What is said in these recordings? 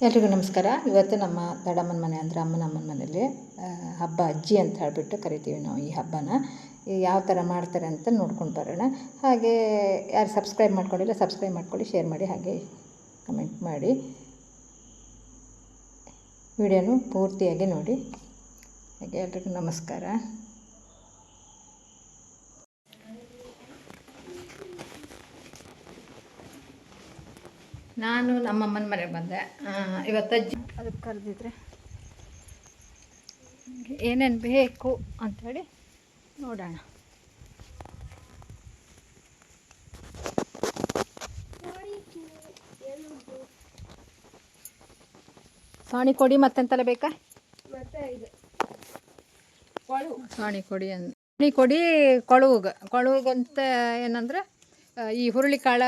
ಎಲ್ರಿಗೂ ನಮಸ್ಕಾರ. ಇವತ್ತು ನಮ್ಮ ದೊಡ್ಡಮ್ಮನ ಮನೆ ಅಂದರೆ ಅಮ್ಮನ ಮನೇಲಿ ಹಬ್ಬ ಅಜ್ಜಿ ಅಂತ ಹೇಳಿಬಿಟ್ಟು ಕರಿತೀವಿ ನಾವು ಈ ಹಬ್ಬನ. ಯಾವ ಥರ ಮಾಡ್ತಾರೆ ಅಂತ ನೋಡ್ಕೊಂಡು ಬರೋಣ. ಹಾಗೆ ಯಾರು ಸಬ್ಸ್ಕ್ರೈಬ್ ಮಾಡ್ಕೊಂಡಿಲ್ಲ ಸಬ್ಸ್ಕ್ರೈಬ್ ಮಾಡ್ಕೊಳ್ಳಿ, ಶೇರ್ ಮಾಡಿ, ಹಾಗೆ ಕಮೆಂಟ್ ಮಾಡಿ. ವಿಡಿಯೋನು ಪೂರ್ತಿಯಾಗಿ ನೋಡಿ. ಹಾಗೆ ಎಲ್ರಿಗೂ ನಮಸ್ಕಾರ. ನಾನು ನಮ್ಮಮ್ಮನ ಮನೆಗೆ ಬಂದೆ. ಇವತ್ತು ಅಜ್ಜಿ ಅದಕ್ಕೆ ಕರೆದಿದ್ರೆ ಏನೇನು ಬೇಕು ಅಂಥೇಳಿ ನೋಡೋಣ. ಸಾಣಿ ಕೊಡಿ ಮತ್ತೆಂತಲ್ಲ ಬೇಕಾ? ಸಾಣಿ ಕೊಡಿ ಕೊಳುವುಗಂತ ಏನಂದ್ರೆ ಈ ಹುರುಳಿಕಾಳು,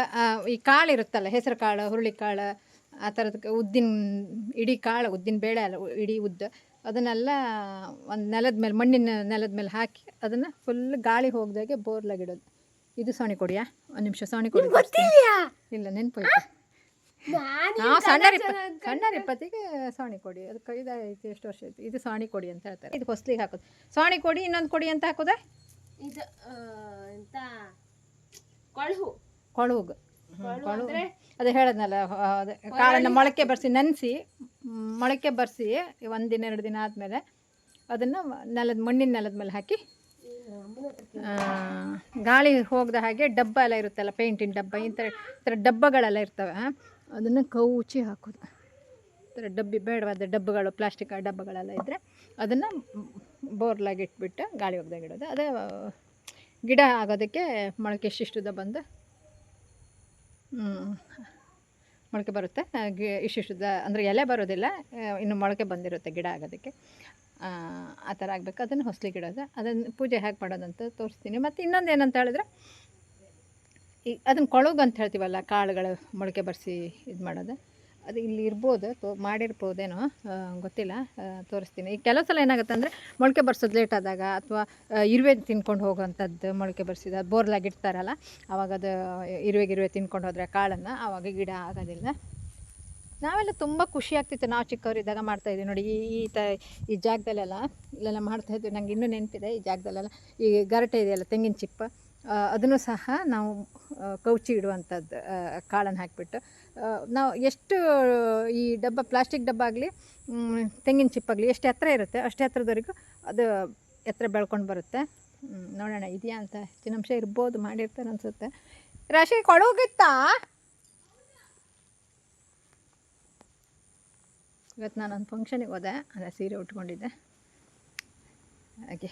ಈ ಕಾಳು ಇರುತ್ತಲ್ಲ, ಹೆಸರು ಕಾಳು, ಹುರುಳಿಕಾಳು, ಆ ಥರದ ಉದ್ದಿನ ಇಡೀ ಕಾಳು, ಉದ್ದಿನ ಬೇಳೆ ಅಲ್ಲ, ಇಡೀ ಉದ್ದ, ಅದನ್ನೆಲ್ಲ ಒಂದು ನೆಲದ ಮೇಲೆ, ಮಣ್ಣಿನ ನೆಲದ ಮೇಲೆ ಹಾಕಿ ಅದನ್ನು ಫುಲ್ ಗಾಳಿ ಹೋಗ್ದಾಗೆ ಬೋರ್ಲಾಗಿಡೋದು. ಇದು ಸಾಣಿ ಕೊಡಿಯಾ? ಒಂದು ನಿಮಿಷ ಸಾಣಿ ಕೊಡಿ. ಇಲ್ಲ, ನೆನಪೋಯ್ತು. ನಾವು ಸಣ್ಣರಿಪ್ಪತ್ತಿಗೆ ಸಾಣಿ ಕೊಡಿ, ಅದಕ್ಕೆ ಇದಾಯ್ತು, ಎಷ್ಟು ವರ್ಷ ಆಯಿತು. ಇದು ಸಾಣಿ ಕೊಡಿ ಅಂತ ಹೇಳ್ತಾರೆ. ಇದು ಹೊಸ್ಲಿಗೆ ಹಾಕೋದು ಸಾಣಿ ಕೊಡಿ. ಇನ್ನೊಂದು ಕೊಡಿ ಅಂತ ಹಾಕೋದೆ ಇದು ಎಂತ ಕೊಳುವು. ಅದೇ ಹೇಳದ್ನಲ್ಲ, ಕಾಳನ್ನು ಮೊಳಕೆ ಬರೆಸಿ ನೆನೆಸಿ, ಮೊಳಕೆ ಬರೆಸಿ 1 ದಿನ 2 ದಿನ ಆದಮೇಲೆ ಅದನ್ನು ಮಣ್ಣಿನ ನೆಲದ ಮೇಲೆ ಹಾಕಿ ಗಾಳಿ ಹೋಗದ ಹಾಗೆ ಡಬ್ಬ ಎಲ್ಲ ಇರುತ್ತಲ್ಲ, ಪೇಂಟಿನ ಡಬ್ಬ, ಈ ಥರ ಡಬ್ಬಗಳೆಲ್ಲ ಇರ್ತವೆ, ಅದನ್ನು ಕೌಚಿ ಹಾಕೋದು. ಈ ಥರ ಡಬ್ಬಿ ಬೇಡವಾದ ಡಬ್ಬಗಳು, ಪ್ಲಾಸ್ಟಿಕ್ ಡಬ್ಬಗಳೆಲ್ಲ ಇದ್ದರೆ ಅದನ್ನು ಬೋರ್ಲಾಗಿ ಇಟ್ಬಿಟ್ಟು ಗಾಳಿ ಹೋಗ್ದಾಗ ಇಡೋದು. ಅದೇ ಗಿಡ ಆಗೋದಕ್ಕೆ ಮೊಳಕೆ ಇಷ್ಟಿಷ್ಟುದ ಬಂದು ಮೊಳಕೆ ಬರುತ್ತೆ. ಇಷ್ಟಿಷ್ಟುದ ಅಂದರೆ ಎಲೆ ಬರೋದಿಲ್ಲ, ಇನ್ನು ಮೊಳಕೆ ಬಂದಿರುತ್ತೆ ಗಿಡ ಆಗೋದಕ್ಕೆ. ಆ ಥರ ಆಗಬೇಕು. ಅದನ್ನು ಹೊಸ್ಲಿಗೆ ಇಡೋದು. ಅದನ್ನು ಪೂಜೆ ಹೇಗೆ ಮಾಡೋದಂತ ತೋರಿಸ್ತೀನಿ. ಮತ್ತು ಇನ್ನೊಂದು ಏನಂತ ಹೇಳಿದ್ರೆ, ಈ ಅದನ್ನು ಕೊಳಗು ಅಂತ ಹೇಳ್ತೀವಲ್ಲ, ಕಾಳುಗಳು ಮೊಳಕೆ ಬರೆಸಿ ಇದು ಮಾಡೋದು, ಅದು ಇಲ್ಲಿ ಇರ್ಬೋದು, ಮಾಡಿರ್ಬೋದೇನೋ ಗೊತ್ತಿಲ್ಲ, ತೋರಿಸ್ತೀನಿ. ಈಗ ಕೆಲವು ಸಲ ಏನಾಗುತ್ತೆ ಅಂದರೆ ಮೊಳಕೆ ಬರ್ಸೋದು ಲೇಟ್ ಆದಾಗ, ಅಥವಾ ಇರುವೆ ತಿನ್ಕೊಂಡು ಹೋಗೋವಂಥದ್ದು ಮೊಳಕೆ ಬರ್ಸಿದ ಬೋರ್ಲಾಗಿ ಇಡ್ತಾರಲ್ಲ, ಆವಾಗ ಅದು ಇರುವೆ ತಿನ್ಕೊಂಡು ಹೋದರೆ ಕಾಳನ್ನು, ಆವಾಗ ಗಿಡ ಆಗೋದಿಲ್ಲ. ನಾವೆಲ್ಲ ತುಂಬ ಖುಷಿ ಆಗ್ತಿತ್ತು ನಾವು ಚಿಕ್ಕವರಿದ್ದಾಗ ಮಾಡ್ತಾಯಿದ್ವಿ ನೋಡಿ. ಈ ಜಾಗದಲ್ಲೆಲ್ಲ ಇಲ್ಲೆಲ್ಲ ಮಾಡ್ತಾಯಿದ್ವಿ. ನನಗೆ ಇನ್ನೂ ನೆನಪಿದೆ. ಈ ಜಾಗದಲ್ಲೆಲ್ಲ ಈ ಗರಟೆ ಇದೆಯಲ್ಲ, ತೆಂಗಿನ ಚಿಪ್ಪ, ಅದನ್ನು ಸಹ ನಾವು ಕೌಚಿ ಇಡುವಂಥದ್ದು, ಕಾಳನ್ನು ಹಾಕಿಬಿಟ್ಟು. ನಾವು ಎಷ್ಟು ಈ ಡಬ್ಬ, ಪ್ಲಾಸ್ಟಿಕ್ ಡಬ್ಬ ಆಗಲಿ, ತೆಂಗಿನ ಚಿಪ್ಪಾಗಲಿ, ಎಷ್ಟು ಎತ್ತರ ಇರುತ್ತೆ ಅಷ್ಟು ಎತ್ತರದವರೆಗೂ ಅದು ಎತ್ತರ ಬೆಳ್ಕೊಂಡು ಬರುತ್ತೆ. ನೋಡೋಣ ಇದೆಯಾ ಅಂತ. ಹೆಚ್ಚಿನ ಅಂಶ ಇರ್ಬೋದು, ಮಾಡಿರ್ತಾರೆ ಅನಿಸುತ್ತೆ. ರಾಶಿ ಕೊಡೋಗಿತ್ತಾ? ಇವತ್ತು ನಾನೊಂದು ಫಂಕ್ಷನಿಗೆ ಹೋದೆ, ಅದೇ ಸೀರೆ ಉಟ್ಕೊಂಡಿದ್ದೆ. ಹಾಗೆ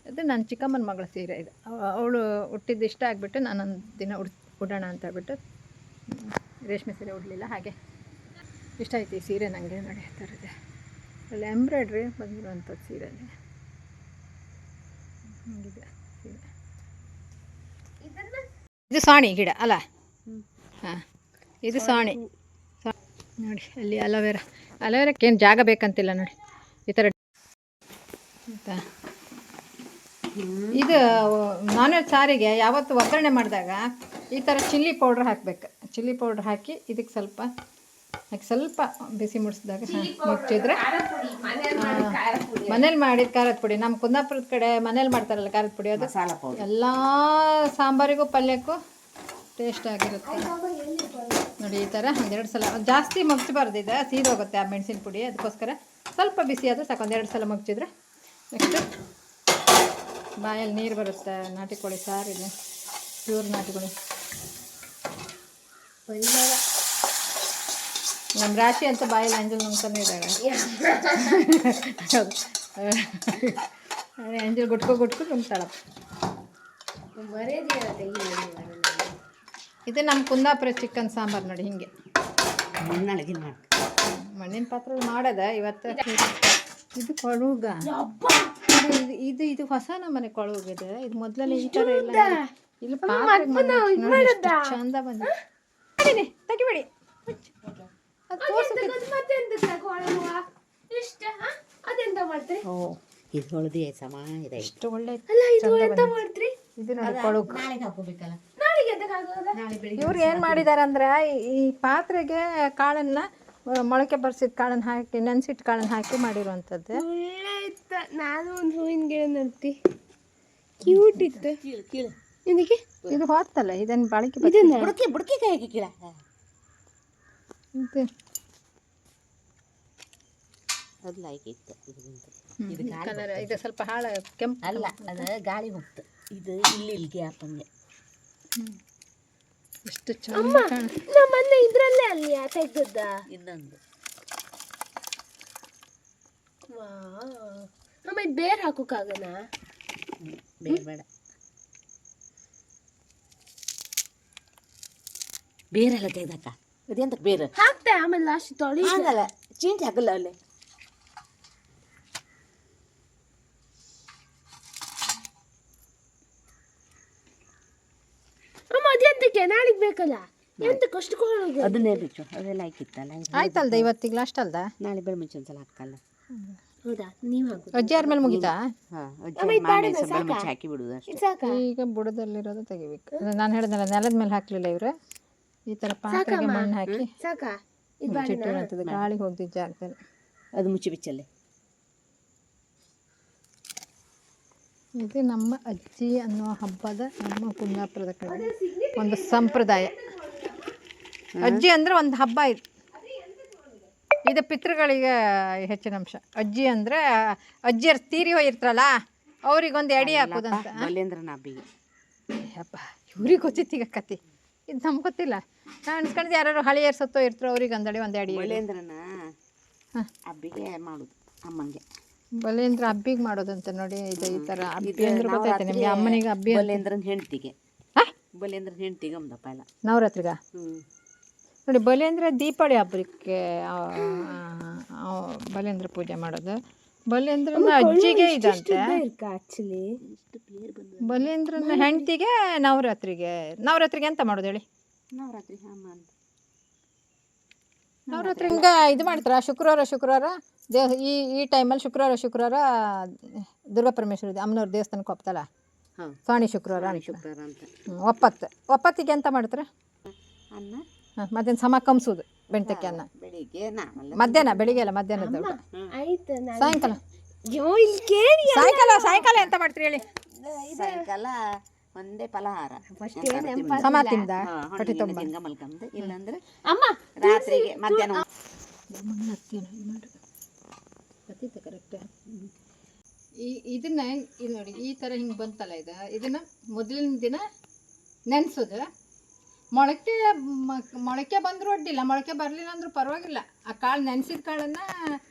ಅದು ನನ್ನ ಚಿಕ್ಕಮ್ಮನ ಮಗಳ ಸೀರೆ ಇದು. ಅವಳು ಹುಟ್ಟಿದ್ದು ಇಷ್ಟ ಆಗಿಬಿಟ್ಟು ನಾನೊಂದು ದಿನ ಉಡೋಣ ಅಂತ ಹೇಳ್ಬಿಟ್ಟು ರೇಷ್ಮೆ ಸೀರೆ ಉಡಲಿಲ್ಲ. ಹಾಗೆ ಇಷ್ಟ ಆಯ್ತು ಈ ಸೀರೆ ನನಗೆ. ನೋಡಿ ಆ ಥರದ್ದೆ ಅಲ್ಲಿ ಎಂಬ್ರಾಯ್ಡ್ರಿ ಬಂದಿರುವಂಥದ್ದು ಸೀರೆ. ಹೀಗಿದೆ ಸೀರೆ. ಇದು ಸಾಣಿ ಗಿಡ ಅಲ್ಲ? ಹಾಂ, ಇದು ಸಾಣಿ ನೋಡಿ. ಅಲ್ಲಿ ಅಲೋವೆರಾಕ್ಕೆ ಏನು ಜಾಗ ಬೇಕಂತಿಲ್ಲ ನೋಡಿ. ಈ ಥರ ಇದು ನಾನ್ ವೆಜ್ ಸಾರಿಗೆ ಯಾವತ್ತು ಒಗ್ಗರಣೆ ಮಾಡಿದಾಗ ಈ ಥರ ಚಿಲ್ಲಿ ಪೌಡ್ರ್ ಹಾಕಬೇಕು. ಚಿಲ್ಲಿ ಪೌಡ್ರ್ ಹಾಕಿ ಇದಕ್ಕೆ ಸ್ವಲ್ಪ ಬಿಸಿ ಮುಡಿಸಿದಾಗ ಮುಚ್ಚಿದ್ರೆ, ಮನೇಲಿ ಮಾಡಿದ ಖಾರದ ಪುಡಿ, ನಮ್ಮ ಕುಂದಾಪುರದ ಕಡೆ ಮನೇಲಿ ಮಾಡ್ತಾರಲ್ಲ ಖಾರದ ಪುಡಿ, ಅದು ಎಲ್ಲ ಸಾಂಬಾರಿಗೂ ಪಲ್ಯಕ್ಕೂ ಟೇಸ್ಟ್ ಆಗಿರುತ್ತೆ ನೋಡಿ. ಈ ಥರ 1-2 ಸಲ, ಜಾಸ್ತಿ ಮಗ್ಚಬಾರ್ದಿದೆ, ಸೀದೋಗುತ್ತೆ ಆ ಮೆಣಸಿನ ಪುಡಿ. ಅದಕ್ಕೋಸ್ಕರ ಸ್ವಲ್ಪ ಬಿಸಿ ಆದರೆ ಸಾಕು, 1-2 ಸಲ ಮಗ್ಚಿದ್ರೆ. ನೆಕ್ಸ್ಟು ಬಾಯಲ್ಲಿ ನೀರು ಬರುತ್ತೆ. ನಾಟಿ ಕೋಳಿ ಸಾರಿದೆ, ಪ್ಯೂರ್ ನಾಟಿ ಕೋಳಿ. ನಮ್ಮ ರಾಶಿ ಅಂತ ಬಾಯಲ್ಲಿ ಅಂಜಲ್ ನುಂಗ್ತಾನೆ ಇದ್ದಾಳೆ. ಹೌದು, ಅಂಜಲ್ ಗುಟ್ಕೊ ನುಂಗ್ತಾಳಪ್ಪ. ಇದು ನಮ್ಮ ಕುಂದಾಪುರ ಚಿಕನ್ ಸಾಂಬಾರು ನೋಡಿ. ಹಿಂಗೆ ಮಣ್ಣಿನ ಪಾತ್ರೆ ಮಾಡೋದ ಇವತ್ತು. ಇದು ಕೊಳುಗ, ಇದು ಹೊಸ ನಮ್ಮನೆ ಕೊಳುಗಿದೆ. ಇದು ಮೊದಲೇ ಈ ಥರ ಇಲ್ಲ. ಇಲ್ಲಿ ಚಂದ ಬಂದಿದೆ. ತೆಗಿಬೇಡಿ, ಇದು ಹೊಳದಿ ಸಮ ಇದೆ. ಎಷ್ಟು ಒಳ್ಳೆ ಇದು ನೋಡಿ ಕೊಳಕು. ಇವ್ರು ಏನು ಮಾಡಿದ್ದಾರೆ ಅಂದ್ರೆ ಈ ಪಾತ್ರೆಗೆ ಕಾಳನ್ನು ಮೊಳಕೆ ಬರ್ಸಿದ ಕಾಳನ್ನು ಹಾಕಿ ನೆನೆಸಿಟ್ಟು ಕಾಳನ್ನು ಹಾಕಿ ಮಾಡಿರುವಂಥದ್ದು. ಒಳ್ಳೆ ಇತ್ತು. ನಾನು ಒಂದು ಹೂವಿನ ಗಿಡ ನಡ್ತಿ ಕ್ಯೂಟ್ ಇತ್ತು. ಕೀಳು ಕೀಳು ಇದಕ್ಕೆ ಇದು ಹೊತ್ತಲ್ಲ, ಇದನ್ನು ಬಾಳಿಕೆ ಇದನ್ನ ಬುಡಕಿ ಬುಡಕಿ ಕಾಯಿ ಕೀಳ ಇದು ಅದು ಲೈಕ್ ಇತ್ತು ಇದರಿಂದ. ಇದು ಕಲರ್ ಇದು ಸ್ವಲ್ಪ ಹಾಳ ಕೆಂಪು ಅಲ್ಲ, ಅದು ಗಾಳಿ ಹೋಗ್ತು. ಇದು ಇಲ್ಲಿ ಗ್ಯಾಪಂಗೆ ಎಷ್ಟು ಚೆನ್ನಾಗಿ ನಮ್ಮ ಮೊನ್ನೆ ಇದ್ರಲ್ಲೇ ಅಲ್ಲಿ ತೆಗ್ದದ್ದ. ಇನ್ನೊಂದು ಅಮ್ಮ ಇದು ಬೇರೆ ಹಾಕೋಕ್ಕಾಗಣ? ಬೇಡ ಬೇಡ, ಬೇರೆಲ್ಲ ತೆಗ್ದಕ್ಕ. ಅದೆಂತ ಬೇರೆ ಹಾಕ್ತೆ ಆಮೇಲೆ ಲಾಸ್ಟ್ ತೊಳಿ. ಆಗಲ್ಲ, ಚೀಂಟಿ ಹಾಕಲ್ಲ ಅಲ್ಲೇ. ಅಮ್ಮ ಅದೆಂತಕ್ಕೆ ನಾಳೆಗೆ ಬೇಕಲ್ಲ, ಎಂತ ಕಷ್ಟಕೊಳ್ಳೋದು. ಅದನ್ನೇ ಬಿಚ್ಚು, ಅದೆಲ್ಲ ಹಾಕಿತ್ತಲ್ಲ. ಆಯ್ತಲ್ದ ಇವತ್ತಿಗೆ ಲಾಸ್ಟ್ ಅಲ್ದ? ನಾಳೆ ಬೆಳ ಮುಂಚೆ ಒಂದ್ಸಲ ಹಾಕಲ್ಲ. ಹೌದಾ? ನೀವು ಹಾಕುದು? ಅಜ್ಜಿ ಆದ್ಮೇಲೆ ಮುಗಿತಾ? ಮುಚ್ಚಿ ಹಾಕಿ ಬಿಡುದು ಅಷ್ಟೇ. ಸಾಕ? ಈಗ ಬುಡದಲ್ಲಿರೋದು ತೆಗಿಬೇಕು. ನಾನು ಹೇಳಿದ್ನಲ್ಲ, ನೆಲದ ಮೇಲೆ ಹಾಕ್ಲಿಲ್ಲ ಇವ್ರು. ಈ ಥರ ಪಾತ್ರೆಗೆ ಮಣ್ಣು ಹಾಕಿ ಸಾಕ? ಮುಚ್ಚಿಟ್ಟಿರುವಂಥದ್ದು, ಗಾಳಿ ಹೋಗ್ದಿದ್ದ ಜಾಗದಲ್ಲಿ. ಅದು ಮುಚ್ಚಿ ಬಿಚ್ಚಲ್ಲಿ. ಇದು ನಮ್ಮ ಅಜ್ಜಿ ಅನ್ನೋ ಹಬ್ಬದ ನಮ್ಮ ಕುಂದಾಪುರದ ಕಡೆ ಒಂದು ಸಂಪ್ರದಾಯ. ಅಜ್ಜಿ ಅಂದರೆ ಒಂದು ಹಬ್ಬ ಇದು. ಇದು ಪಿತೃಗಳಿಗೆ ಹೆಚ್ಚಿನ ಅಂಶ. ಅಜ್ಜಿ ಅಂದರೆ ಅಜ್ಜಿಯರು ತೀರಿ ಹೋಗಿರ್ತಾರಲ್ಲ, ಅವ್ರಿಗೊಂದು ಎಡೆ ಹಾಕೋದಂತ. ಬಲೇಂದ್ರನ ಹಬ್ಬಿಗೆ ಹಬ್ಬ ಇವ್ರಿಗೆ ಗೊತ್ತಿತ್ತು ಈಗ ಕತೆ. ಇದು ನಮ್ಗೆ ಗೊತ್ತಿಲ್ಲ. ನಾನು ಅನ್ಸ್ಕೊಂಡಿದ್ದು ಯಾರು ಹಳೆಯರು ಸತ್ತೋ ಇರ್ತಾರೋ ಅವ್ರಿಗೆ ಒಂದಡಿ ಒಂದು ಎಡೆ. ಬಲೇಂದ್ರನ ಹಬ್ಬಿಗೆ ಮಾಡುದು ಅಮ್ಮಂಗೆ. ಬಲೇಂದ್ರ ಹಬ್ಬಿಗೆ ಮಾಡೋದಂತ ನೋಡಿ. ಇದು ಈ ಥರ ಹಬ್ಬಿ ಅಂದ್ರೆ ಗೊತ್ತೈತೆ ನಿಮಗೆ? ಅಮ್ಮನಿಗೆ ಹಬ್ಬಿ ಬಲೇಂದ್ರನ ಹೆಂಡ್ತಿಗೆ, ಬಲೇಂದ್ರನ ಹೆಂಡ್ತಿಗೆ ಅಮ್ಮದಪ್ಪ ಎಲ್ಲ ನವರಾತ್ರಿಗ ನೋಡಿ. ಬಲೇಂದ್ರ ದೀಪಾವಳಿ ಹಬ್ಬಕ್ಕೆ ಬಲೇಂದ್ರ ಪೂಜೆ ಮಾಡೋದು. ಬಲೇಂದ್ರನ ಅಜ್ಜಿಗೆ ಇದಂತೆ, ಬಲೇಂದ್ರನ ಹೆಂಡ್ತಿಗೆ ನವರಾತ್ರಿಗೆ. ನವರಾತ್ರಿಗೆ ಎಂತ ಮಾಡೋದು ಹೇಳಿ? ನವರಾತ್ರಿ ಅಮ್ಮ ಅಂತ ನವರಾತ್ರಿ ಹಿಂಗೆ ಇದು ಮಾಡ್ತಾರ. ಶುಕ್ರವಾರ ಈ ಟೈಮಲ್ಲಿ ಶುಕ್ರವಾರ ದುರ್ಗಾ ಪರಮೇಶ್ವರಿ ಅಮ್ಮನವ್ರ ದೇವಸ್ಥಾನಕ್ಕೆ ಹೋಗ್ತಲ್ಲ, ಸ್ವಾಣಿ ಶುಕ್ರವಾರ ಅಂತ. ಒಪ್ಪತ್ತಿಗೆ ಎಂತ ಮಾಡ್ತಾರೆ? ಅನ್ನ ಮಧ್ಯಾಹ್ನ ಸಮ ಕಂಸೋದು, ಬೆಣ್ತಕ್ಕೆ ಅನ್ನ. ಬೆಳಿಗ್ಗೆ ಮಧ್ಯಾಹ್ನ, ಬೆಳಿಗ್ಗೆ ಅಲ್ಲ, ಮಧ್ಯಾಹ್ನದ ಊಟ. ಆಯ್ತು. ಸಾಯಂಕಾಲ ಸಾಯಂಕಾಲ ಎಂತ ಮಾಡ್ತೀರಿ ಹೇಳಿ? ಸಾಯಂಕಾಲ ಒಂದೇ ಫಲಹಾರ, ಸಮ ತಿಂದ ಹೊಟ್ಟೆ ತುಂಬ. ಮಲ್ಕಂದು ಇಲ್ಲಾಂದ್ರೆ ಅಮ್ಮ ರಾತ್ರಿಗೆ ಮಧ್ಯಾಹ್ನ ಕರೆಕ್ಟ್. ಇದನ್ನ ಇದು ನೋಡಿ, ಈ ಥರ ಹಿಂಗೆ ಬಂತಲ್ಲ, ಇದನ್ನು ಮೊದಲಿನ ದಿನ ನೆನೆಸೋದು. ಮೊಳಕೆ ಬಂದರೂ ಅಡ್ಡಿಲ್ಲ, ಮೊಳಕೆ ಬರಲಿಲ್ಲ ಅಂದರೂ ಪರವಾಗಿಲ್ಲ. ಆ ಕಾಳು ನೆನೆಸಿದ ಕಾಳನ್ನು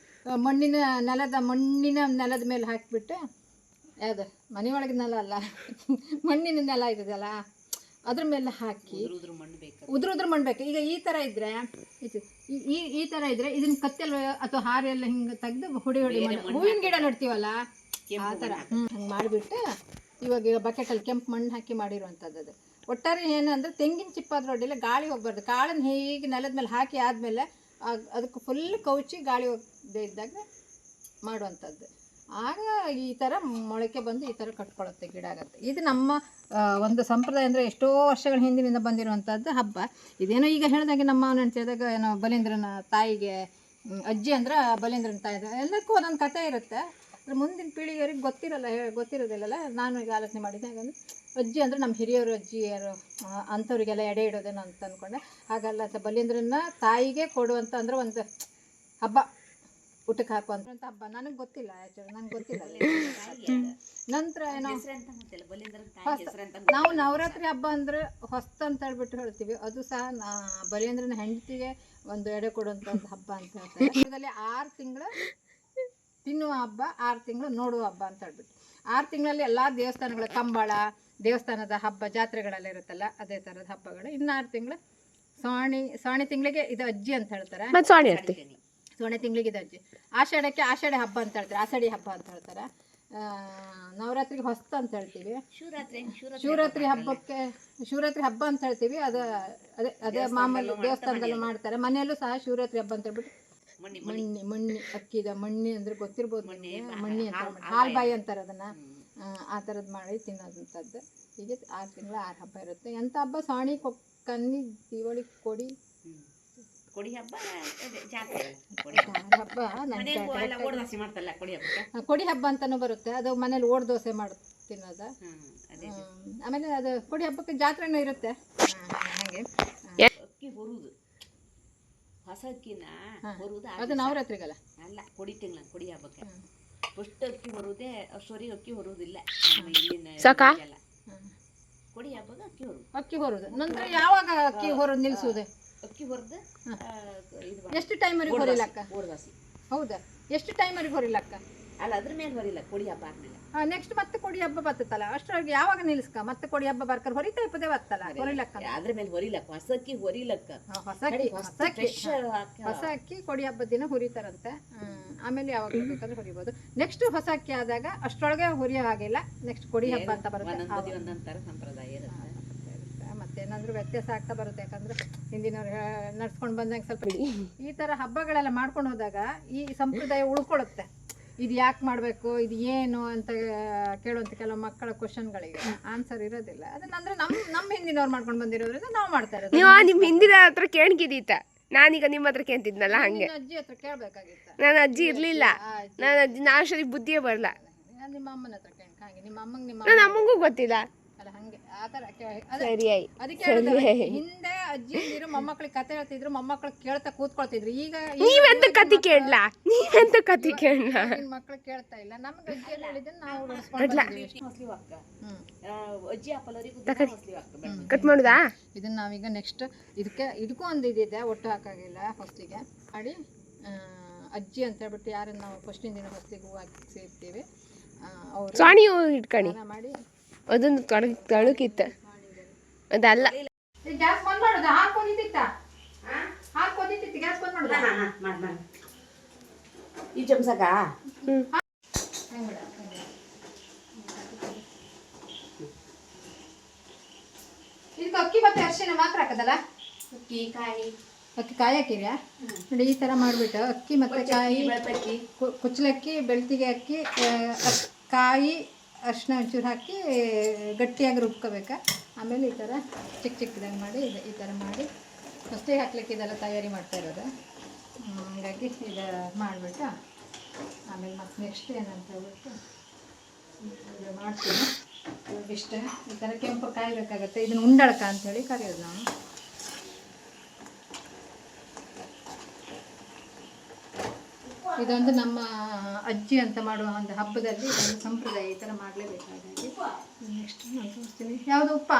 ಮಣ್ಣಿನ ನೆಲದ ಮೇಲೆ ಹಾಕಿಬಿಟ್ಟು, ಯಾವುದು ಮನೆ ಒಳಗೆ ನೆಲ ಅಲ್ಲ, ಮಣ್ಣಿನ ನೆಲ ಇರೋದಲ್ಲ, ಅದ್ರ ಮೇಲೆ ಹಾಕಿ ಉದುರು ಮಣ್ಣು ಬೇಕು. ಈಗ ಈ ಥರ ಇದ್ದರೆ ಈ ಥರ ಇದ್ದರೆ ಇದನ್ನ ಕತ್ತೆಲ್ಲ ಅಥವಾ ಹಾರೆಲ್ಲ ಹಿಂಗೆ ತೆಗೆದು ಹೊಡಿ ಹೂವಿನ ಗಿಡ ನಡ್ತೀವಲ್ಲ ಆ ಥರ ಹಂಗೆ ಮಾಡಿಬಿಟ್ಟು ಇವಾಗ ಬಕೆಟಲ್ಲಿ ಕೆಂಪು ಮಣ್ಣು ಹಾಕಿ ಮಾಡಿರುವಂಥದ್ದು. ಅದು ಒಟ್ಟಾರೆ ಏನಂದರೆ ತೆಂಗಿನ ಚಿಪ್ಪಾದ್ರೂ ಅಡ್ಡಿಲ್ಲ, ಗಾಳಿ ಹೋಗ್ಬಾರ್ದು. ಕಾಳನ್ನು ಹೀಗೆ ನೆಲದ ಮೇಲೆ ಹಾಕಿ ಆದಮೇಲೆ ಅದಕ್ಕೆ ಫುಲ್ ಕೌಚಿ ಗಾಳಿ ಹೋಗದೇ ಇದ್ದಾಗ ಮಾಡುವಂಥದ್ದು. ಆಗ ಈ ಥರ ಮೊಳಕೆ ಬಂದು ಈ ಥರ ಕಟ್ಕೊಳ್ಳುತ್ತೆ, ಗಿಡ ಆಗುತ್ತೆ. ಇದು ನಮ್ಮ ಒಂದು ಸಂಪ್ರದಾಯ. ಅಂದರೆ ಎಷ್ಟೋ ವರ್ಷಗಳ ಹಿಂದಿನಿಂದ ಬಂದಿರುವಂಥದ್ದು ಹಬ್ಬ. ಇದೇನೋ ಈಗ ಹೇಳಿದಾಗೆ ನಮ್ಮ ನೆನ್ಸಿದಾಗ ಏನೋ ಬಲೇಂದ್ರನ ತಾಯಿಗೆ, ಅಜ್ಜಿ ಅಂದ್ರೆ ಬಲೇಂದ್ರನ ತಾಯಿ, ಎಲ್ಲಕ್ಕೂ ಒಂದೊಂದು ಕಥೆ ಇರುತ್ತೆ. ಅದ್ರ ಮುಂದಿನ ಪೀಳಿಗೆಯವ್ರಿಗೆ ಗೊತ್ತಿರೋದಿಲ್ಲಲ್ಲ. ನಾನು ಈಗ ಆಲೋಚನೆ ಮಾಡಿದ್ದೆ, ಹಾಗಂದ್ರೆ ಅಜ್ಜಿ ಅಂದರೆ ನಮ್ಮ ಹಿರಿಯವರು, ಅಜ್ಜಿಯರು ಅಂಥವ್ರಿಗೆಲ್ಲ ಎಡೆ ಇಡೋದೇನೋ ಅಂತ ಅಂದ್ಕೊಂಡೆ. ಹಾಗಲ್ಲ, ಬಲೇಂದ್ರನ ತಾಯಿಗೆ ಕೊಡುವಂಥ ಅಂದ್ರೆ ಒಂದು ಹಬ್ಬ, ಊಟಕ್ಕೆ ಹಾಕುವಂಥ ಹಬ್ಬ. ನನಗೆ ಗೊತ್ತಿಲ್ಲ, ಆ್ಯಕ್ಚುಲಿ ನನಗೆ ಗೊತ್ತಿಲ್ಲ. ನಂತರ ಏನೋ ನಾವು ನವರಾತ್ರಿ ಹಬ್ಬ ಅಂದರೆ ಹೊಸ್ತು ಅಂತ ಹೇಳ್ಬಿಟ್ಟು ಹೇಳ್ತೀವಿ. ಅದು ಸಹ ಬಲೇಂದ್ರನ ಹೆಂಡತಿಗೆ ಒಂದು ಎಡೆ ಕೊಡುವಂಥ ಒಂದು ಹಬ್ಬ ಅಂತ ಹೇಳ್ತಾರೆ. ಇದರಲ್ಲಿ 6 ತಿಂಗಳು ತಿನ್ನುವ ಹಬ್ಬ, 6 ತಿಂಗಳು ನೋಡುವ ಹಬ್ಬ ಅಂತ ಹೇಳ್ಬಿಟ್ಟು. 6 ತಿಂಗಳಲ್ಲಿ ಎಲ್ಲ ದೇವಸ್ಥಾನಗಳ ಕಂಬಳ, ದೇವಸ್ಥಾನದ ಹಬ್ಬ, ಜಾತ್ರೆಗಳೆಲ್ಲ ಇರುತ್ತಲ್ಲ, ಅದೇ ಥರದ ಹಬ್ಬಗಳು. ಇನ್ನು 6 ತಿಂಗಳು ಸಾಣಿ ತಿಂಗಳಿಗೆ ಇದು ಅಜ್ಜಿ ಅಂತ ಹೇಳ್ತಾರೆ. ಸೋಣೆ ತಿಂಗಳಿಗೆ ಇದು ಅಜ್ಜಿ. ಆಷಾಢಕ್ಕೆ ಆಷಾಢ ಹಬ್ಬ ಅಂತ ಹೇಳ್ತಾರೆ, ಆಷಾಢಿ ಹಬ್ಬ ಅಂತ ಹೇಳ್ತಾರೆ. ನವರಾತ್ರಿಗೆ ಹೊಸ್ತು ಅಂತ ಹೇಳ್ತೀವಿ. ಶಿವರಾತ್ರಿ ಹಬ್ಬ ಅಂತ ಹೇಳ್ತೀವಿ. ಅದೇ ಮಾಮೂಲಿ ದೇವಸ್ಥಾನದಲ್ಲೂ ಮಾಡ್ತಾರೆ. ಮನೆಯಲ್ಲೂ ಸಹ ಶಿವರಾತ್ರಿ ಹಬ್ಬ ಅಂತ ಹೇಳ್ಬಿಟ್ಟು ಮಣ್ಣಿ ಅಕ್ಕಿದ ಮಣ್ಣಿ ಅಂದ್ರೆ ಗೊತ್ತಿರ್ಬೋದು, ಮಣ್ಣಿ ಅಂತ ಹಾಲ್ಬಾಯಿ ಅಂತಾರೆ ಅದನ್ನು. ಆ ಥರದ್ದು ಮಾಡಿ ತಿನ್ನೋದಂಥದ್ದು. ಹೀಗೆ 6 ತಿಂಗಳು 6 ಹಬ್ಬ ಇರುತ್ತೆ. ಎಂಥ ಹಬ್ಬ? ಸಾಣಿ, ಕನ್ನಿ, ದಿವಾಳಿ, ಕೊಡಿ, ಕೊಡಿ ಹಬ್ಬ ಅದೇ ಜಾತ್ರೆ ಕೊಡಿ ಹಬ್ಬ ಹಬ್ಬ ನನಗೆ ಮನೆಗೂ ಎಲ್ಲ ಓಡ್ದಾಸಿ ಮಾಡ್ತಲ್ಲ ಕೊಡಿ ಹಬ್ಬಕ್ಕೆ. ಕೊಡಿ ಹಬ್ಬ ಅಂತಲೂ ಬರುತ್ತೆ, ಅದು ಮನೇಲಿ ಓಡ್ ದೋಸೆ ಮಾಡಿ ತಿನ್ನೋದು. ಅದೇ ಆಮೇಲೆ ಅದು ಕೊಡಿ ಹಬ್ಬಕ್ಕೆ ಜಾತ್ರೆನೂ ಇರುತ್ತೆ ಹಾಗೆ. ಅಕ್ಕಿ ಹೊರುದು, ಹೊಸ ಅಕ್ಕಿನ ಹೊರುದು ಅದು ನವರಾತ್ರಿಗಲ್ಲ ಅಲ್ಲ, ಕೊಡಿ ತಿಂಗಳ ಕೊಡಿ ಹಬ್ಬಕ್ಕೆ ಫಸ್ಟ್ ಅಕ್ಕಿ ಹೊರುದೇ, ಅಷ್ಟೊರಿಗೆ ಅಕ್ಕಿ ಹೊರುವುದಿಲ್ಲ ಇಲ್ಲಿನ ಎಲ್ಲ. ಕೊಡಿ ಹಬ್ಬಕ್ಕೆ ಅಕ್ಕಿ ಹೊರುದು ನಂತರ ಯಾವಾಗ ಅಕ್ಕಿ ಹೊರೋದು ನಿಲ್ಸುವುದು? ಅಕ್ಕಿ ಹೊರದು ಎಷ್ಟು ಟೈಮರಿಗೆ ಹೊರಿಲಕ್ಕ? ಓಡ್ದಾಸಿ. ಹೌದಾ, ಎಷ್ಟು ಟೈಮರಿಗೆ ಹೊರಿಲಕ್ಕ? ಅಲ್ಲ ಅದ್ರ ಮೇಲೆ ಹೊರಿಲ್ಲ, ಕೊಡಿ ಹಬ್ಬ ಆದ್ಮೇಲೆ. ನೆಕ್ಸ್ಟ್ ಮತ್ತೆ ಕೊಡಿ ಹಬ್ಬ ಬರ್ತಲ್ಲ, ಅಷ್ಟರೊಳಗೆ ಯಾವಾಗ ನಿಲ್ಸ್ಕ? ಮತ್ತೆ ಕೊಡಿ ಹಬ್ಬ ಬರ್ಕರ್ ಹೊರಿತಾ ಇಪ್ಪದೇ ಬರ್ತಲ್ಲ ಹೊರಿಲಕ್ಕ. ಅದ್ರ ಮೇಲೆ ಹೊರಿಲಕ್ಕ, ಹೊಸ ಅಕ್ಕಿ ಹೊರಿಲಕ್ಕ. ಹೊಸ ಅಕ್ಕಿ ಕೊಡಿ ಹಬ್ಬದ ದಿನ ಹುರಿತಾರಂತೆ. ಆಮೇಲೆ ಯಾವಾಗ ಬೇಕಾದ್ರೂ ಹೊರಿಬೋದು. ನೆಕ್ಸ್ಟ್ ಹೊಸ ಅಕ್ಕಿ ಆದಾಗ ಅಷ್ಟರೊಳಗೆ ಹುರಿಯೋ ಹಾಗಿಲ್ಲ, ನೆಕ್ಸ್ಟ್ ಕೊಡಿ ಹಬ್ಬ ಅಂತ ಬರುತ್ತೆ. ಒಂದೊಂದ್ ತರ ಸಂಪ್ರದಾಯ ಇರುತ್ತೆ. ಮತ್ತೇನಾದ್ರೂ ವ್ಯತ್ಯಾಸ ಆಗ್ತಾ ಬರುತ್ತೆ, ಯಾಕಂದ್ರೆ ಹಿಂದಿನವ್ರು ನಡ್ಸ್ಕೊಂಡು ಬಂದಂಗೆ ಸ್ವಲ್ಪ ಈ ತರ ಹಬ್ಬಗಳೆಲ್ಲ ಮಾಡ್ಕೊಂಡು ಹೋದಾಗ ಈ ಸಂಪ್ರದಾಯ ಉಳ್ಕೊಳ್ಳುತ್ತೆ. ಇದು ಯಾಕೆ ಮಾಡಬೇಕು, ಇದು ಏನು ಅಂತ ಕೇಳುವಂಥ ಕೆಲವು ಮಕ್ಕಳ ಕ್ವಶನ್ಗಳಿಗೆ ಆನ್ಸರ್ ಇರೋದಿಲ್ಲ. ಅದನ್ನ ಅಂದ್ರೆ ನಮ್ಮ ಹಿಂದಿನವ್ರು ಮಾಡ್ಕೊಂಡು ಬಂದಿರೋದ್ರಿಂದ ನಾವು ಮಾಡ್ತಾ ಇರೋದು. ನೀವು ನಿಮ್ಮ ಹಿಂದಿನ ಹತ್ರ ಕೇಳ್ಕಿದೀತ, ನಾನೀಗ ನಿಮ್ಮ ಹತ್ರ ಕೇಳ್ತಿದ್ನಲ್ಲ ಹಂಗೆ. ಅಜ್ಜಿ ಹತ್ರ ಕೇಳ್ಬೇಕಾಗಿತ್ತ. ನನ್ನ ಅಜ್ಜಿ ಇರ್ಲಿಲ್ಲ, ನನ್ನ ಅಜ್ಜಿ ನಾಷ್ಟರಿಗೆ ಬುದ್ಧಿಯೇ ಬರಲ್ಲ. ನಿಮ್ಮ ಅಮ್ಮನ ಹತ್ರ ಕೇಳಿ ಹಾಗೆ, ನಿಮ್ಮ ಅಮ್ಮಂಗೆ ನನ್ನ ಅಮ್ಮಂಗೂ ಗೊತ್ತಿಲ್ಲ. ಅಲ್ಲ ಹಂಗೆ ಆ ಥರ ಸರಿಯಾಗಿ ಅದಕ್ಕೆ ಹಿಂದೆ ಅಜ್ಜಿಯಂದಿರು ಮೊಮ್ಮಕ್ಳಿಗೆ ಕತೆ ಹೇಳ್ತಿದ್ರು, ಮೊಮ್ಮಕ್ಳು ಕೇಳ್ತಾ ಕೂತ್ಕೊಳ್ತಿದ್ರು. ಈಗ ನೀವೆಂತ ಕತೆ ಕೇಳಲ್ಲ, ನೀವೆಂತ ಕತೆ ಕೇಳಲ್ಲ, ಮಕ್ಳು ಕೇಳ್ತಾ ಇಲ್ಲ. ನಮ್ಗೆ ಅಜ್ಜಿಯಲ್ಲಿ ಹೇಳಿದ್ದನ್ನು ನಾವು ಅಜ್ಜಿ ಅಪ್ಪಲವರಿಗೂ ಕಟ್ ಮಾಡುದಾ? ಇದನ್ನ ನಾವೀಗ ನೆಕ್ಸ್ಟ್ ಇದಕ್ಕೂ ಒಂದು ಇದಿದೆ, ಒಟ್ಟು ಹಾಕಾಗಿಲ್ಲ ಹೊಸ್ಲಿಗೆ ಮಾಡಿ. ಅಜ್ಜಿ ಅಂತ ಹೇಳ್ಬಿಟ್ಟು ಯಾರನ್ನು ನಾವು ಫಸ್ಟಿನ ದಿನ ಹೊಸ್ಲಿಗೆ ಹೂ ಹಾಕಿ ಸೇರ್ತೀವಿ, ಅವರು ಸಾಣಿ ಇಟ್ಕಣಿ ಮಾಡಿ ಅದೊಂದು ತಳುಕಿತ್ತ ಅದಲ್ಲ. ಗ್ಯಾಸ್ ಬಂದ್ ಮಾಡೋದು, ಹಾಕೊಂಡಿತ್ತ ಹಾಕೊಂಡಿತ್ತು ಗ್ಯಾಸ್ ಬಂದ್ ಮಾಡೋದು. ಈ ಚಮಚಗ ಇದಕ್ಕೆ ಅಕ್ಕಿ ಮತ್ತೆ ಅರಿಶಿನ ಮಾತ್ರ ಹಾಕದಲ್ಲ? ಅಕ್ಕಿ ಕಾಯಿ ಹಾಕಿರ್ಯಾ ನೋಡಿ, ಈ ಥರ ಮಾಡಿಬಿಟ್ಟು ಅಕ್ಕಿ ಮತ್ತು ಕಾಯಿ, ಕುಚ್ಚಲಕ್ಕಿ, ಬೆಳ್ತಿಗೆ ಅಕ್ಕಿ, ಕಾಯಿ, ಅರಿಶಿನ ಒಂಚೂರು ಹಾಕಿ ಗಟ್ಟಿಯಾಗಿ ರುಬ್ಕೋಬೇಕಾ. ಆಮೇಲೆ ಈ ಥರ ಚಿಕ್ಕದಾಗಿ ಮಾಡಿ ಈ ಥರ ಮಾಡಿ ಫಸ್ಟೇ ಹಾಕ್ಲಿಕ್ಕೆ ಇದೆಲ್ಲ ತಯಾರಿ ಮಾಡ್ತಾ ಇರೋದು. ಹಾಗಾಗಿ ಇದು ಮಾಡಿಬಿಟ್ಟು ಆಮೇಲೆ ಮತ್ತೆ ನೆಕ್ಸ್ಟ್ ಏನಂತ ಹೇಳ್ಬಿಟ್ಟು ಇದು ಮಾಡ್ತೀನಿ. ಇಷ್ಟ ಈ ಥರ ಕೆಂಪು ಕಾಯಬೇಕಾಗತ್ತೆ. ಇದನ್ನು ಉಂಡಳಕ ಅಂಥೇಳಿ ಕರೆಯೋದು ನಾವು. ಇದೊಂದು ನಮ್ಮ ಅಜ್ಜಿ ಅಂತ ಮಾಡುವ ಒಂದು ಹಬ್ಬದಲ್ಲಿ ಒಂದು ಸಂಪ್ರದಾಯ, ಈ ಥರ ಮಾಡಲೇಬೇಕು. ಹಾಗಾಗಿ ನೆಕ್ಸ್ಟ್ ನಾನು ತೋರಿಸ್ತೀನಿ. ಯಾವುದು ಉಪ್ಪ?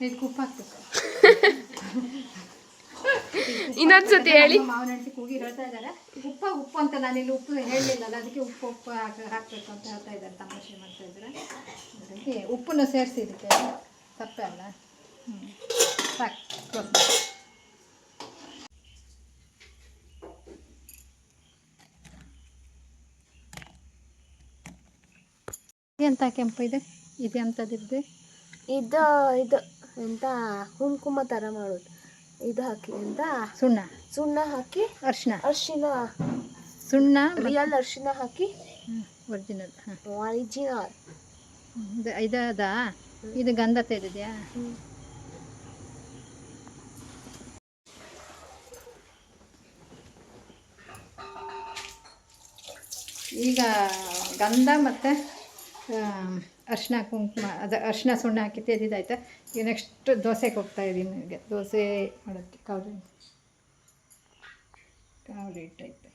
ಇದಕ್ಕೆ ಉಪ್ಪು ಹಾಕ್ಬೇಕು. ಇನ್ನೊಂದ್ಸತಿ ಹೇಳಿ. ಮಾವನ ಹೆಂಡತಿ ಕೂಗಿ ಹೇಳ್ತಾ ಇದ್ದಾರೆ, ಉಪ್ಪು ಅಂತ ನಾನಿಲ್ಲಿ ಉಪ್ಪು ಹೇಳಲಿಲ್ಲಲ್ಲ, ಅದಕ್ಕೆ ಉಪ್ಪು ಹಾಕಬೇಕು ಅಂತ ಹೇಳ್ತಾ ಇದ್ದಾರೆ, ತಮಾಷೆ ಮಾಡ್ತಾ ಇದ್ದಾರೆ. ಹಾಗಾಗಿ ಉಪ್ಪನ್ನು ಸೇರಿಸಿ ಇದಕ್ಕೆ ತಪ್ಪೇ ಅಲ್ಲ. ಸಾಕು. ಎಂತ ಕೆಂಪು ಇದೆ, ಇದು ಎಂಥದ್ದಿದೆ? ಇದು ಎಂತ ಕುಂಕುಮ ಥರ ಮಾಡೋದು. ಇದು ಹಾಕಿ ಎಂತ ಸುಣ್ಣ ಹಾಕಿ ಅರಿಶಿನ ಸುಣ್ಣ ರಿಯಲ್ ಅರಿಶಿನ ಹಾಕಿ ಒರಿಜಿನಲ್ ಇದಾ ಇದು ಗಂಧ ತೆಗೆದಿದೆಯಾ? ಈಗ ಗಂಧ ಮತ್ತು ಅರಿಶಿನ ಕುಂಕುಮ ಅದು ಅರಿಶಿನ ಸುಣ್ಣ ಹಾಕಿ ತೆಗೆದಿದ್ದಾಯ್ತು. ಈಗ ನೆಕ್ಸ್ಟ್ ದೋಸೆಗೆ ಹೋಗ್ತಾ ಇದ್ದೀನಿ. ನನಗೆ ದೋಸೆ ಮಾಡೋಕ್ಕೆ ಕಾವಲಿ ಇಟ್ಟೈತೆ.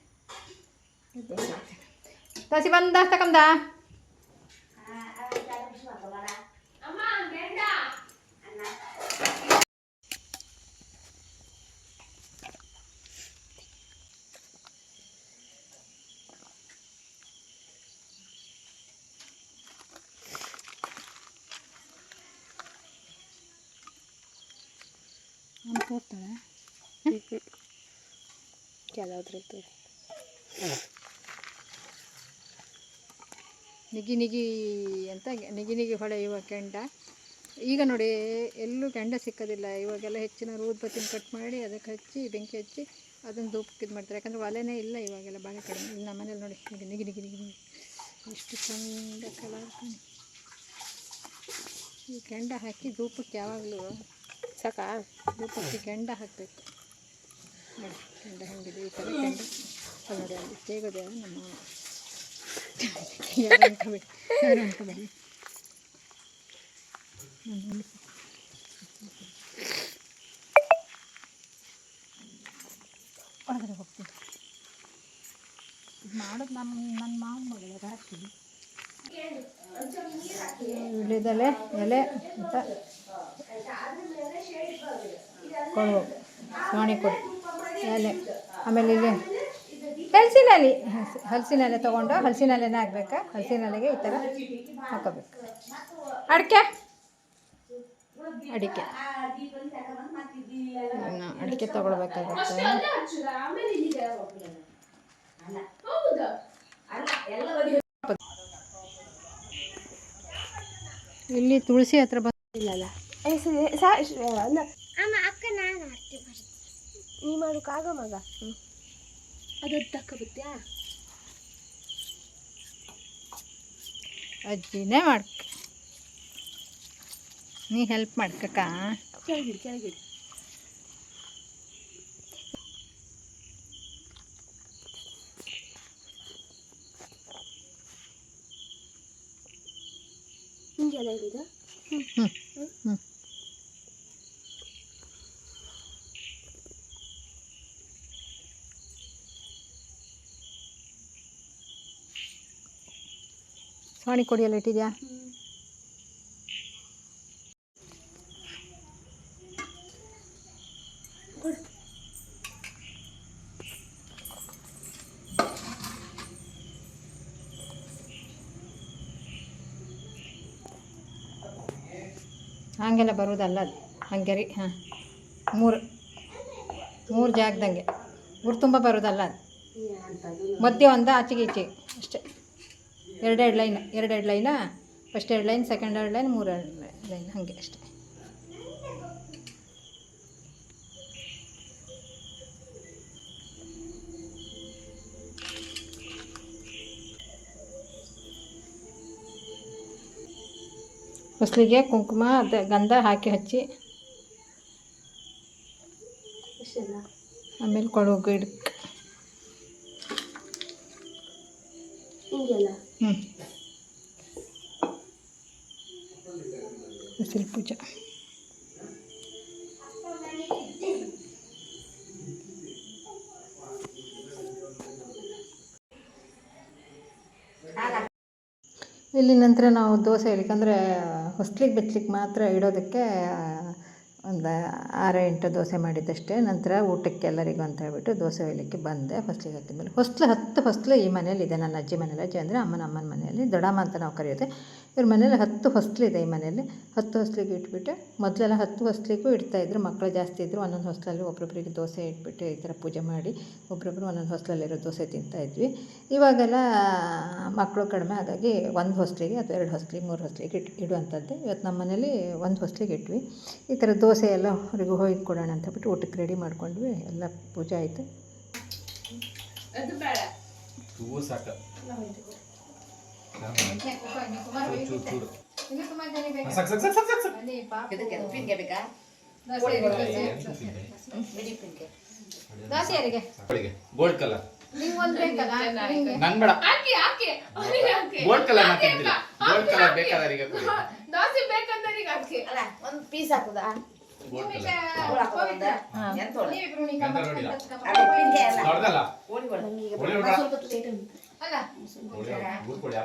ದೋಸೆ ದೋಸೆ ಬಂದ ತಕೊಂಡ ತೋರ್ತಾಳೆ ಕೆಲವ್ರು ನಿಗಿ ಅಂತ ನಿಗಿ ಹೊಳೆಯುವ ಕೆಂಡ. ಈಗ ನೋಡಿ ಎಲ್ಲೂ ಕೆಂಡ ಸಿಕ್ಕೋದಿಲ್ಲ ಇವಾಗೆಲ್ಲ. ಹೆಚ್ಚಿನ ಊದ್ಬತ್ತಿನ ಕಟ್ ಮಾಡಿ ಅದಕ್ಕೆ ಹಚ್ಚಿ ಬೆಂಕಿ ಹಚ್ಚಿ ಅದನ್ನು ಧೂಪಕ್ಕೆ ಇದು ಮಾಡ್ತಾರೆ, ಯಾಕಂದರೆ ಒಲೆನೇ ಇಲ್ಲ ಇವಾಗೆಲ್ಲ, ಭಾಳ ಕಡಿಮೆ. ಇಲ್ಲಿ ನಮ್ಮ ಮನೇಲಿ ನೋಡಿ ಈಗ ನಿಗಿ ಎಷ್ಟು ಚಂದ ಕಲರ್ ಕಾಣಿ. ಈ ಕೆಂಡ ಹಾಕಿ ಧೂಪಕ್ಕೆ ಯಾವಾಗಲೂ ಸಾಕಾ? ಧೂಪಕ್ಕೆ ಕೆಂಡ ಹಾಕಬೇಕು. ನೋಡಿ ಕೆಂಡ ಹೆಂಗಿದೆ, ಈ ಥರ ಕೆಂಡ ನೋಡಿ ಅಲ್ಲಿ ತೇಗೋದೆ ನಮ್ಮ ಯಾರು ಅನ್ಕೋಬೇಡಿ, ಯಾರು ಅನ್ಕೋಬೇಡಿ. ಒಳಗಡೆ ಹೋಗ್ತೀನಿ. ಇದು ಮಾಡೋದು ನನ್ನ ಮಾವನ ಮಗಳು ಹಾಕ್ತೀನಿ. ಇಳಿದಲೆ ಎಲೆ ಅಂತ ಕೊಡು, ಸಾಣಿ ಕೊಡು ಎಲೆ. ಆಮೇಲೆ ಇಲ್ಲಿ ಹಲಸಿನ ಎಲೆ ತೊಗೊಂಡು ಹಲಸಿನ ಎಲೆನೇ ಹಾಕ್ಬೇಕು. ಹಲಸಿನ ಎಲೆಗೆ ಈ ಥರ ಹಾಕೋಬೇಕು. ಅಡಿಕೆ ತೊಗೊಳ್ಬೇಕಾಗುತ್ತೆ. ಇಲ್ಲಿ ತುಳಸಿ ಹತ್ರ ಬಂದಿಲ್ಲಲ್ಲ. ಅಕ್ಕ ನಾನು ನೀ ಮಾಡೋಕ್ಕಾಗ ಮಗ ಅದು ತಕ್ಕ ಅಜ್ಜಿನೇ ಮಾಡ್ಕ, ನೀ ಹೆಲ್ಪ್ ಮಾಡ್ಕಕ್ಕ. ಕೆಳಗಿಡಿ ಹಿಂಗೆಲ್ಲ ಇಡಿದ. ಸಾಣಿ ಕೊಡಿಯಲ್ಲ ಇಟ್ಟಿದ್ಯಾ? ಹಾಗೆಲ್ಲ ಬರೋದಲ್ಲ ಅದು, ಹಾಗೆ ರೀ. ಹಾಂ, ಮೂರು ಜಾಗದಂಗೆ ಊರು ತುಂಬ ಬರೋದಲ್ಲ ಅದು. ಮಧ್ಯೆ ಒಂದು ಆಚೆಗೆ ಈಚೆಗೆ ಅಷ್ಟೇ. ಎರಡೆರಡು ಲೈನಾ, first 2 line, second 2 line, 3 line, ಹಾಗೆ ಅಷ್ಟೇ. ಹೊಸಲಿಗೆ ಕುಂಕುಮ ಗಂಧ ಹಾಕಿ ಹಚ್ಚಿ, ಆಮೇಲೆ ಕೊಡು ಗಿಡಕ್ಕೆ ಹಿಂಗೆಲ್ಲ. ಹೊಸಲಿ ಪೂಜೆ. ಇಲ್ಲಿ ನಂತರ ನಾವು ದೋಸೆ ಇಡ್ಲಿಕ್ಕಂದರೆ ಹೊಸ್ಲಿಗೆ ಬೆಚ್ಚಲಿಕ್ಕೆ ಮಾತ್ರ ಇಡೋದಕ್ಕೆ ಒಂದು 6-8 ದೋಸೆ ಮಾಡಿದ್ದಷ್ಟೇ. ನಂತರ ಊಟಕ್ಕೆ ಎಲ್ಲರಿಗೂ ಅಂತ ಹೇಳ್ಬಿಟ್ಟು ದೋಸೆ ಒಯ್ಯಲಿಕ್ಕೆ ಬಂದೆ. ಹೊಸ್ಲಿಗೆ ಹತ್ತಿದ್ಮೇಲೆ 10 ಹೊಸ್ಲು ಈ ಮನೇಲಿದೆ, ನನ್ನ ಅಜ್ಜಿ ಮನೇಲಿ. ಅಜ್ಜಿ ಅಂದರೆ ಅಮ್ಮನ ಮನೆಯಲ್ಲಿ, ದೊಡ್ಡಮ್ಮ ಅಂತ ನಾವು ಕರೆಯೋದು. ಇವ್ರ ಮನೇಲಿ 10 ಹೊಸ್ಲಿದೆ. ಈ ಮನೆಯಲ್ಲಿ 10 ಹೊಸ್ಲಿಗೆ ಇಟ್ಬಿಟ್ಟು, ಮೊದಲೆಲ್ಲ 10 ಹೊಸ್ಲಿಗೂ ಇಡ್ತಾಯಿದ್ರು. ಮಕ್ಕಳು ಜಾಸ್ತಿ ಇದ್ದರು, ಒಂದೊಂದು ಹೊಸ್ಲಲ್ಲಿ ಒಬ್ಬೊಬ್ಬರಿಗೆ ದೋಸೆ ಇಟ್ಬಿಟ್ಟು ಈ ಥರ ಪೂಜೆ ಮಾಡಿ ಒಬ್ಬೊಬ್ಬರು ಒಂದೊಂದು ಹೊಸ್ಲಲ್ಲಿರೋ ದೋಸೆ ತಿಂತಾಯಿದ್ವಿ. ಇವಾಗೆಲ್ಲ ಮಕ್ಕಳು ಕಡಿಮೆ, ಹಾಗಾಗಿ 1 ಹೊಸ್ಲಿಗೆ ಅಥವಾ 2 ಹೊಸ್ಲಿಗೆ 3 ಹೊಸ್ಲಿಗೆ ಇಡುವಂಥದ್ದು. ಇವತ್ತು ನಮ್ಮ ಮನೇಲಿ 1 ಹೊಸ್ಲಿಗೆ ಇಟ್ವಿ. ಈ ಥರ ದೋಸೆ ಎಲ್ಲ ಅವರಿಗೂ ಹೋಗಿ ಕೊಡೋಣ ಅಂತ ಹೇಳ್ಬಿಟ್ಟು ಊಟಕ್ಕೆ ರೆಡಿ ಮಾಡ್ಕೊಂಡ್ವಿ. ಎಲ್ಲ ಪೂಜೆ ಆಯಿತು. ಗೋಲ್ಡ್ ಕಲರ್ ನನ್ ಬೇಡ, ಗೋಲ್ಡ್ ಕಲರ್ ಹಾಕಿದ್ದಿಲ್ಲ. ಗೋಲ್ಡ್ ಕಲರ್ ಬೇಕಾದವರಿಗೆ ಕೊಡಿ. ಒಂದು ಪೀಸ್ ಹಾಕುದಾ? ಗೋಲ್ಡ್ ಕಲರ್ ದೊಡ್ಡದಲ್ಲ. ಅಲ್ಲ ಗೋಲ್ಡ್ ಕೊಡಿ.